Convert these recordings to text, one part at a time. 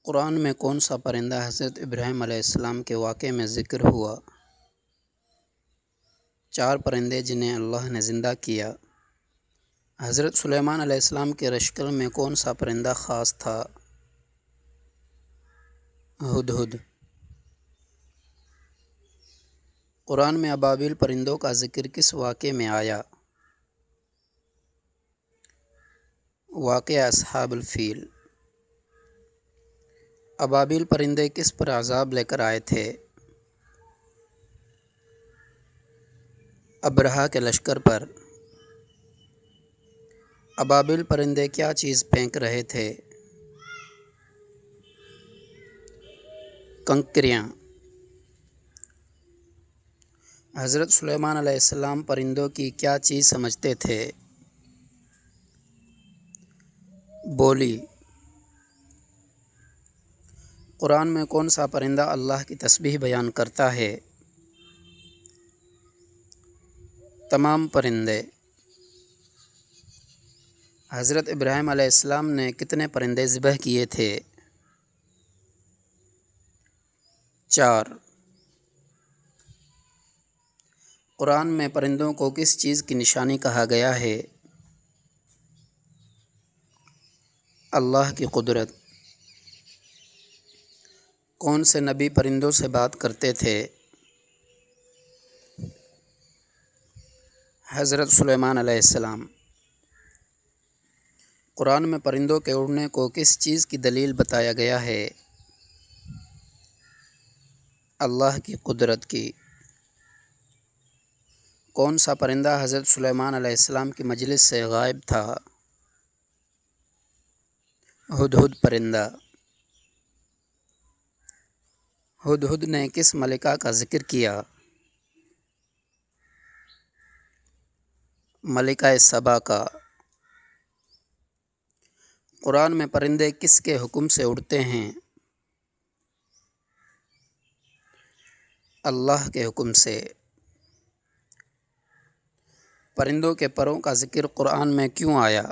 قرآن میں کون سا پرندہ حضرت ابراہیم علیہ السلام کے واقعے میں ذکر ہوا؟ 4 پرندے جنہیں اللہ نے زندہ کیا۔ حضرت سلیمان علیہ السلام کے لشکر میں کون سا پرندہ خاص تھا؟ ہدہد۔ قرآن میں ابابیل پرندوں کا ذکر کس واقعے میں آیا؟ واقعہ اصحاب الفیل۔ ابابیل پرندے کس پر عذاب لے کر آئے تھے؟ ابرہہ کے لشکر پر۔ ابابیل پرندے کیا چیز پھینک رہے تھے؟ کنکریاں۔ حضرت سلیمان علیہ السلام پرندوں کی کیا چیز سمجھتے تھے؟ بولی۔ قرآن میں کون سا پرندہ اللہ کی تسبیح بیان کرتا ہے؟ تمام پرندے۔ حضرت ابراہیم علیہ السلام نے کتنے پرندے ذبح کیے تھے؟ 4۔ قرآن میں پرندوں کو کس چیز کی نشانی کہا گیا ہے؟ اللہ کی قدرت۔ کون سے نبی پرندوں سے بات کرتے تھے؟ حضرت سلیمان علیہ السلام۔ قرآن میں پرندوں کے اڑنے کو کس چیز کی دلیل بتایا گیا ہے؟ اللہ کی قدرت کی۔ کون سا پرندہ حضرت سلیمان علیہ السلام کی مجلس سے غائب تھا؟ ہدہد پرندہ۔ ہدہد نے کس ملکہ کا ذکر کیا؟ ملکہ سبا کا۔ قرآن میں پرندے کس کے حکم سے اڑتے ہیں؟ اللہ کے حکم سے۔ پرندوں کے پروں کا ذکر قرآن میں کیوں آیا؟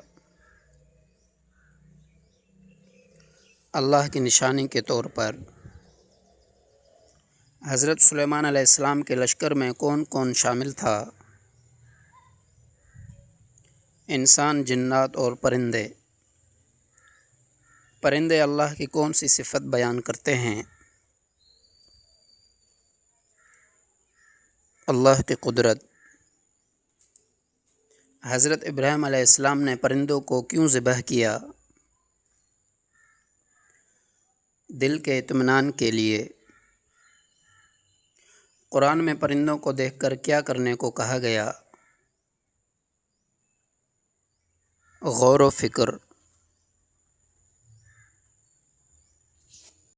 اللہ کی نشانی کے طور پر۔ حضرت سلیمان علیہ السلام کے لشکر میں کون کون شامل تھا؟ انسان، جنات اور پرندے۔ پرندے اللہ کی کون سی صفت بیان کرتے ہیں؟ اللہ کی قدرت۔ حضرت ابراہیم علیہ السلام نے پرندوں کو کیوں ذبح کیا؟ دل کے اطمینان کے لیے۔ قرآن میں پرندوں کو دیکھ کر کیا کرنے کو کہا گیا؟ غور و فکر۔